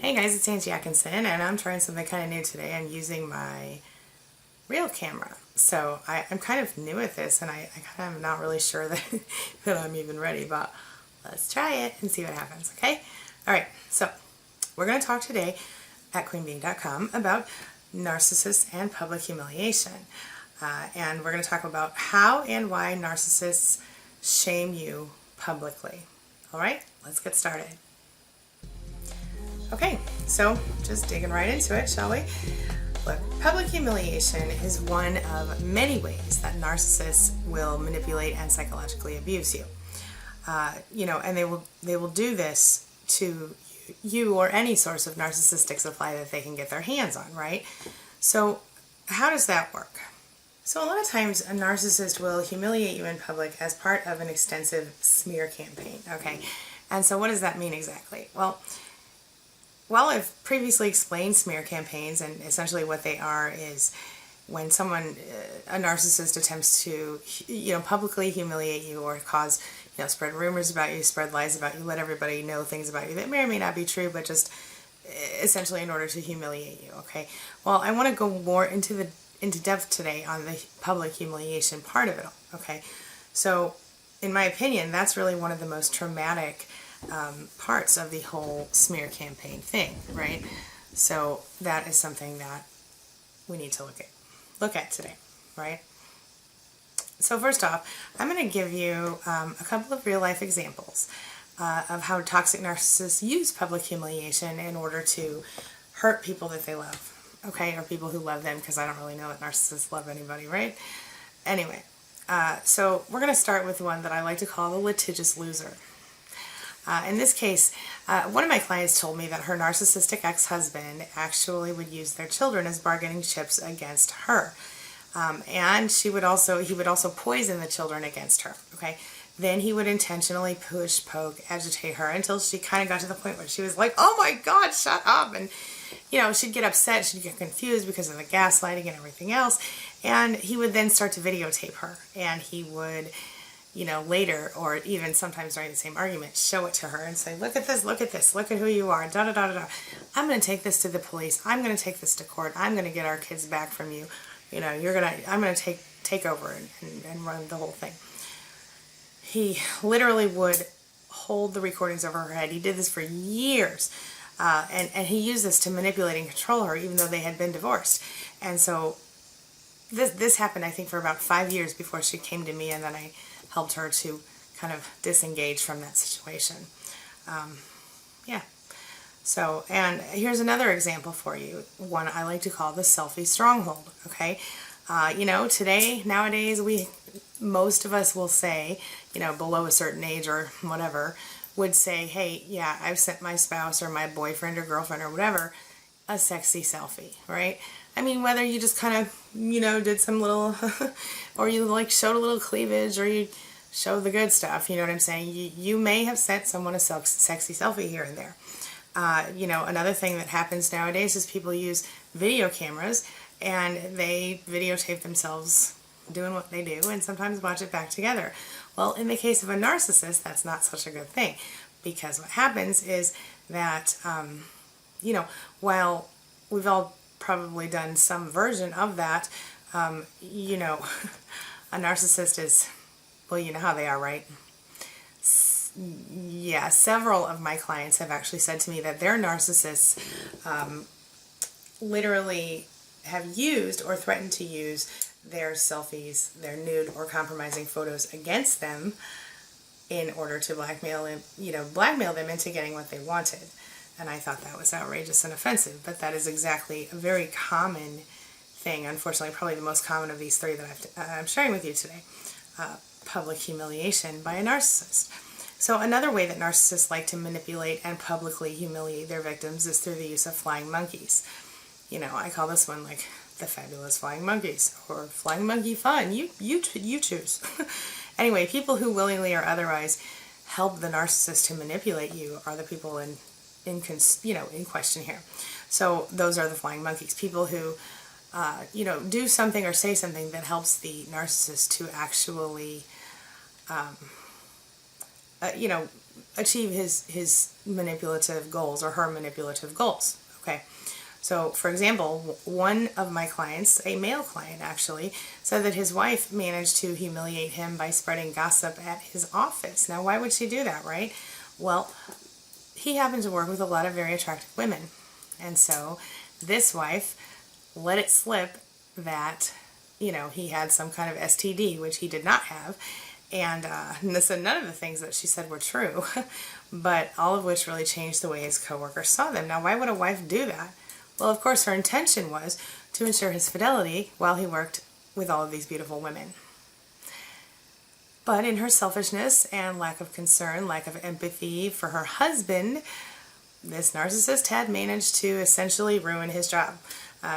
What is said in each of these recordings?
Hey guys, it's Angie Atkinson, and I'm trying something kind of new today. I'm using my real camera. So I'm kind of new at this, and I kind of am not really sure that, that I'm even ready, but let's try it and see what happens, okay? Alright, so we're going to talk today at queenbeing.com about narcissists and public humiliation. And we're going to talk about how and why narcissists shame you publicly. Alright, let's get started. Okay, so just digging right into it, shall we? Look, public humiliation is one of many ways that narcissists will manipulate and psychologically abuse you. And they will do this to you or any source of narcissistic supply that they can get their hands on, right? So how does that work? So a lot of times a narcissist will humiliate you in public as part of an extensive smear campaign, okay? And so what does that mean exactly? Well, I've previously explained smear campaigns, and essentially what they are is when a narcissist attempts to, publicly humiliate you or cause, spread rumors about you, spread lies about you, let everybody know things about you that may or may not be true, but just essentially in order to humiliate you, okay? Well, I want to go more into depth today on the public humiliation part of it all, okay? So, in my opinion, that's really one of the most traumatic parts of the whole smear campaign thing, right? So that is something that we need to look at today, right? So first off, I'm going to give you a couple of real life examples of how toxic narcissists use public humiliation in order to hurt people that they love, okay, or people who love them, because I don't really know that narcissists love anybody, right? Anyway, so we're going to start with one that I like to call the litigious loser. In this case, one of my clients told me that her narcissistic ex-husband actually would use their children as bargaining chips against her. And he would also poison the children against her, okay? Then he would intentionally push, poke, agitate her until she kind of got to the point where she was like, oh my God, shut up. And, she'd get upset, she'd get confused because of the gaslighting and everything else. And he would then start to videotape her. And he would, later, or even sometimes during the same argument, show it to her and say, look at this, look at who you are, da da da da da. I'm going to take this to the police. I'm going to take this to court. I'm going to get our kids back from you. I'm going to take over and run the whole thing. He literally would hold the recordings over her head. He did this for years. And he used this to manipulate and control her, even though they had been divorced. And so this happened, I think, for about 5 years before she came to me, and then I helped her to kind of disengage from that situation. So, and here's another example for you, one I like to call the selfie stronghold, okay? Nowadays, most of us will say, below a certain age or whatever, would say, hey, yeah, I've sent my spouse or my boyfriend or girlfriend or whatever a sexy selfie, right? I mean, whether you just kind of, did some little, or you showed a little cleavage, or you show the good stuff, you know what I'm saying? You may have sent someone a sexy selfie here and there. Another thing that happens nowadays is people use video cameras and they videotape themselves doing what they do and sometimes watch it back together. Well, in the case of a narcissist, that's not such a good thing, because what happens is that, while we've all probably done some version of that, a narcissist is, well, you know how they are, right? Yeah, several of my clients have actually said to me that their narcissists literally have used or threatened to use their selfies, their nude or compromising photos against them in order to blackmail them into getting what they wanted. And I thought that was outrageous and offensive, but that is exactly a very common thing, unfortunately, probably the most common of these three that I'm sharing with you today. Public humiliation by a narcissist. So another way that narcissists like to manipulate and publicly humiliate their victims is through the use of flying monkeys. I call this one like the fabulous flying monkeys, or flying monkey fun. You choose. Anyway, people who willingly or otherwise help the narcissist to manipulate you are the people in question here. So those are the flying monkeys. People who do something or say something that helps the narcissist to actually achieve his manipulative goals or her manipulative goals. Okay. So, for example, one of my clients, a male client actually, said that his wife managed to humiliate him by spreading gossip at his office. Now, why would she do that, right? Well, he happened to work with a lot of very attractive women. And so this wife let it slip that, he had some kind of STD, which he did not have. And so none of the things that she said were true, but all of which really changed the way his coworkers saw them. Now, why would a wife do that? Well, of course, her intention was to ensure his fidelity while he worked with all of these beautiful women. But in her selfishness and lack of concern, lack of empathy for her husband, this narcissist had managed to essentially ruin his job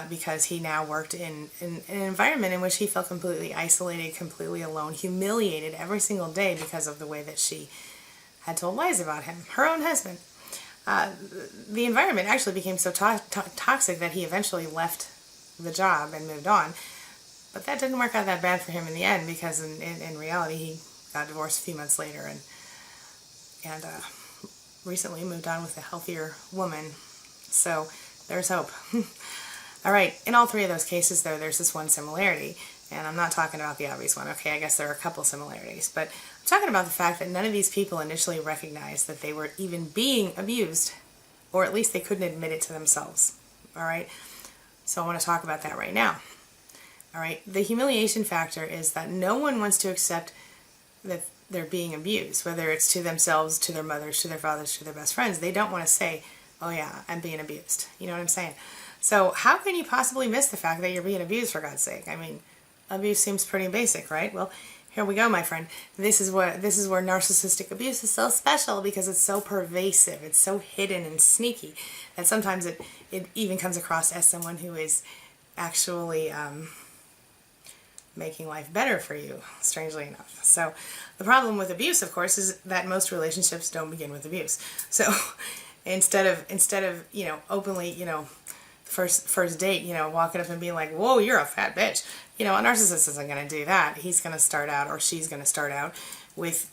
because he now worked in an environment in which he felt completely isolated, completely alone, humiliated every single day because of the way that she had told lies about him, her own husband. The environment actually became so toxic that he eventually left the job and moved on. But that didn't work out that bad for him in the end, because in reality he got divorced a few months later and recently moved on with a healthier woman. So there's hope. All right, in all three of those cases, though, there's this one similarity. And I'm not talking about the obvious one. Okay, I guess there are a couple similarities. But I'm talking about the fact that none of these people initially recognized that they were even being abused, or at least they couldn't admit it to themselves. All right? So I want to talk about that right now. All right? The humiliation factor is that no one wants to accept that they're being abused, whether it's to themselves, to their mothers, to their fathers, to their best friends. They don't want to say, oh yeah, I'm being abused. You know what I'm saying? So how can you possibly miss the fact that you're being abused, for God's sake? I mean, abuse seems pretty basic, right? Well, here we go, my friend. This is where narcissistic abuse is so special, because it's so pervasive, it's so hidden and sneaky that sometimes it even comes across as someone who is actually making life better for you, strangely enough. So the problem with abuse, of course, is that most relationships don't begin with abuse. So instead of openly, first date, walking up and being like, whoa, you're a fat bitch. A narcissist isn't going to do that. He's going to start out, or she's going to start out with,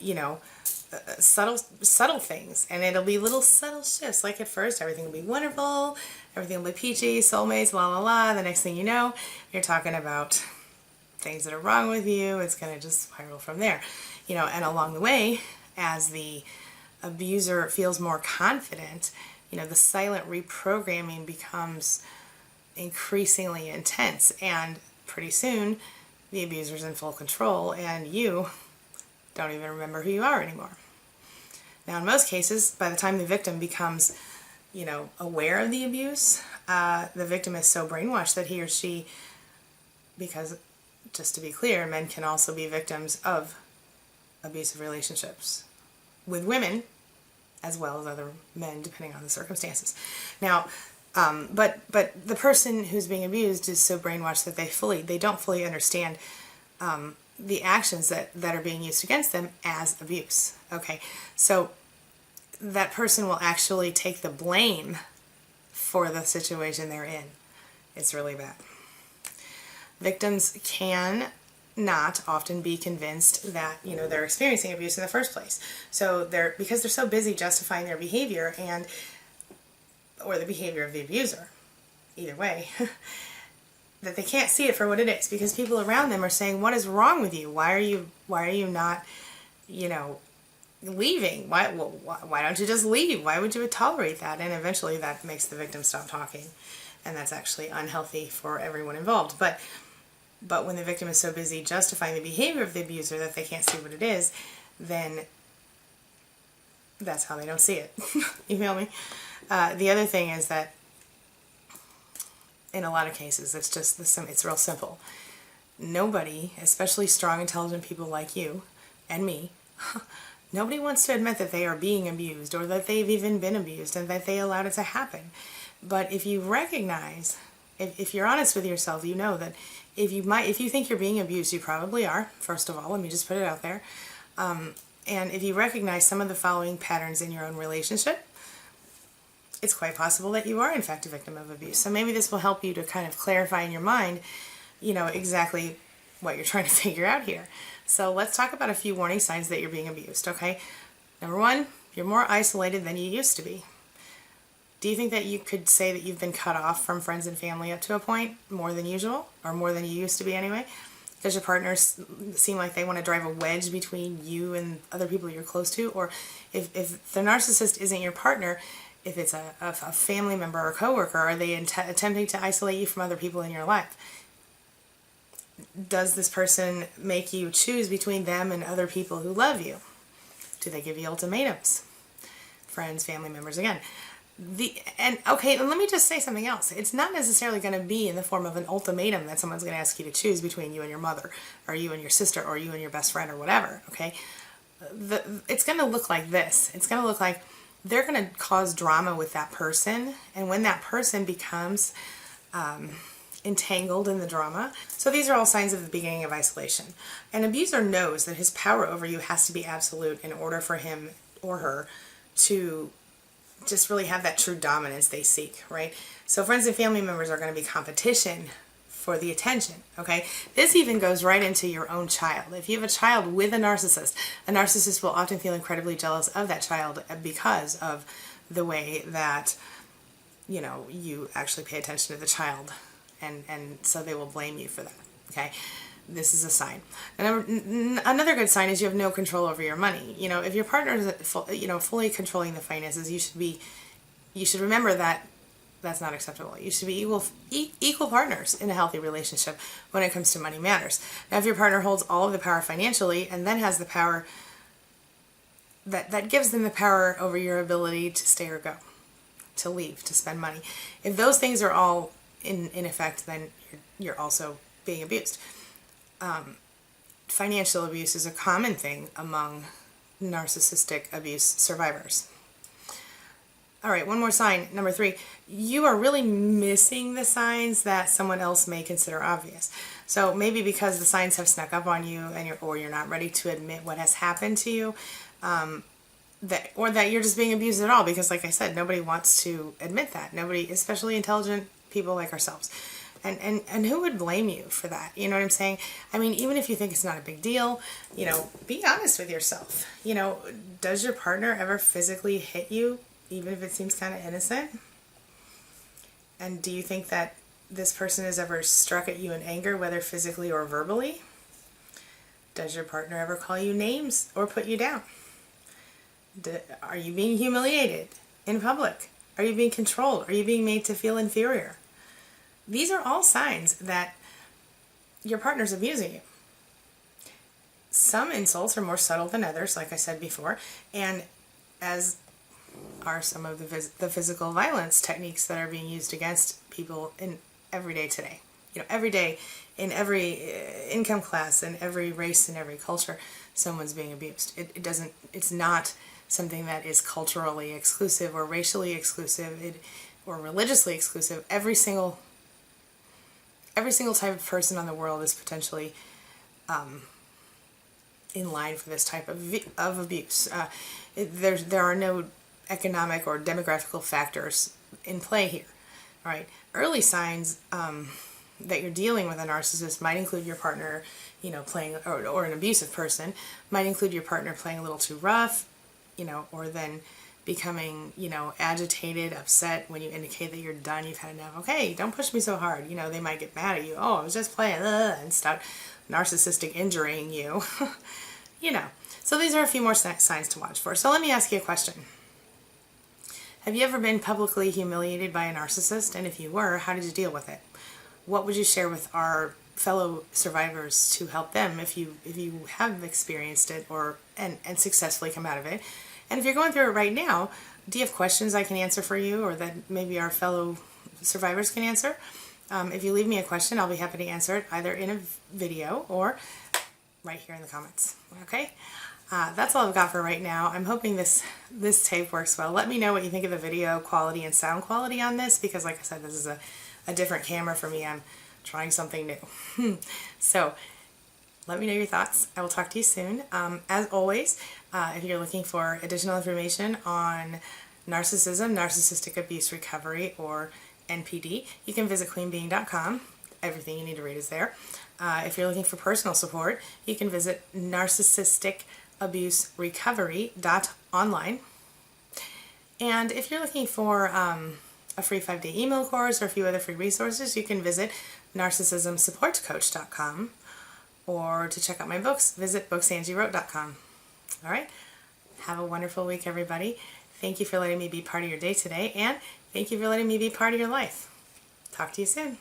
subtle things. And it'll be little subtle shifts. Like at first, everything will be wonderful. Everything will be peachy, soulmates, la la la. The next thing you know, you're talking about things that are wrong with you. It's going to just spiral from there. And along the way, as the abuser feels more confident, the silent reprogramming becomes increasingly intense, and pretty soon the abuser's in full control and you don't even remember who you are anymore. Now, in most cases, by the time the victim becomes, aware of the abuse, the victim is so brainwashed that he or she, because, just to be clear, men can also be victims of abusive relationships with women, as well as other men, depending on the circumstances. Now, but the person who's being abused is so brainwashed that they don't fully understand the actions that are being used against them as abuse. Okay, so that person will actually take the blame for the situation they're in. It's really bad. Victims can not often be convinced that they're experiencing abuse in the first place. So because they're so busy justifying their behavior or the behavior of the abuser, either way, that they can't see it for what it is, because people around them are saying, what is wrong with you? Why are you not leaving? Why don't you just leave? Why would you tolerate that? And eventually that makes the victim stop talking, and that's actually unhealthy for everyone involved. But when the victim is so busy justifying the behavior of the abuser that they can't see what it is, then that's how they don't see it. You feel me? The other thing is that in a lot of cases, it's real simple. Nobody, especially strong, intelligent people like you and me, nobody wants to admit that they are being abused, or that they've even been abused, and that they allowed it to happen. But if you recognize, if you're honest with yourself, you know that if you think you're being abused, you probably are, first of all. Let me just put it out there. And if you recognize some of the following patterns in your own relationship, it's quite possible that you are, in fact, a victim of abuse. So maybe this will help you to kind of clarify in your mind, exactly what you're trying to figure out here. So let's talk about a few warning signs that you're being abused, okay? Number one, You're more isolated than you used to be. Do you think that you could say that you've been cut off from friends and family up to a point, more than usual, or more than you used to be anyway? Does your partners seem like they want to drive a wedge between you and other people you're close to? Or if the narcissist isn't your partner, if it's a family member or coworker, are they attempting to isolate you from other people in your life? Does this person make you choose between them and other people who love you? Do they give you ultimatums? Friends, family members, again. Okay, let me just say something else. It's not necessarily going to be in the form of an ultimatum that someone's going to ask you to choose between you and your mother, or you and your sister, or you and your best friend, or whatever, okay? It's going to look like this. It's going to look like they're going to cause drama with that person, and when that person becomes entangled in the drama. So these are all signs of the beginning of isolation. An abuser knows that his power over you has to be absolute in order for him or her to just really have that true dominance they seek, right? So friends and family members are going to be competition for the attention, okay? This even goes right into your own child. If you have a child with a narcissist will often feel incredibly jealous of that child because of the way that, you know, you actually pay attention to the child, and so they will blame you for that, okay? This is a sign. Another good sign is you have no control over your money. You know, if your partner is, fully controlling the finances, you should remember that that's not acceptable. You should be equal partners in a healthy relationship when it comes to money matters. Now, if your partner holds all of the power financially and then has the power that gives them the power over your ability to stay or go, to leave, to spend money. If those things are all in effect, then you're also being abused. Financial abuse is a common thing among narcissistic abuse survivors. All right, one more sign, number 3. You are really missing the signs that someone else may consider obvious. So maybe because the signs have snuck up on you and you're not ready to admit what has happened to you, that you're just being abused at all, because like I said, nobody wants to admit that. Nobody, especially intelligent people like ourselves. And who would blame you for that? You know what I'm saying? I mean, even if you think it's not a big deal, you know, be honest with yourself. You know, does your partner ever physically hit you, even if it seems kind of innocent? And do you think that this person has ever struck at you in anger, whether physically or verbally? Does your partner ever call you names or put you down? Are you being humiliated in public? Are you being controlled? Are you being made to feel inferior? These are all signs that your partner's abusing you. Some insults are more subtle than others, like I said before, and as are some of the physical violence techniques that are being used against people in every day today. You know, every day, in every income class, in every race, in every culture, someone's being abused. It's not something that is culturally exclusive or racially exclusive or religiously exclusive. Every single type of person on the world is potentially in line for this type of abuse. There are no economic or demographical factors in play here. All right, early signs that you're dealing with a narcissist might include your partner, you know, playing, or an abusive person might include your partner playing a little too rough, you know, or then becoming, you know, agitated, upset when you indicate that you're done, you've had enough. Okay, don't push me so hard. You know, they might get mad at you. Oh, I was just playing, and start narcissistic injuring you. You know, so these are a few more signs to watch for. So let me ask you a question. Have you ever been publicly humiliated by a narcissist? And if you were, how did you deal with it? What would you share with our fellow survivors to help them if you have experienced it and successfully come out of it? And if you're going through it right now, do you have questions I can answer for you, or that maybe our fellow survivors can answer? If you leave me a question, I'll be happy to answer it either in a video or right here in the comments. Okay? That's all I've got for right now. I'm hoping this tape works well. Let me know what you think of the video quality and sound quality on this, because like I said, this is a different camera for me. I'm trying something new. So let me know your thoughts. I will talk to you soon. As always, if you're looking for additional information on narcissism, narcissistic abuse recovery, or NPD, you can visit queenbeing.com. Everything you need to read is there. If you're looking for personal support, you can visit narcissisticabuserecovery.online. And if you're looking for a free 5-day email course or a few other free resources, you can visit narcissismsupportcoach.com, or to check out my books, visit booksangieWrote.com. All right? Have a wonderful week, everybody. Thank you for letting me be part of your day today, and thank you for letting me be part of your life. Talk to you soon.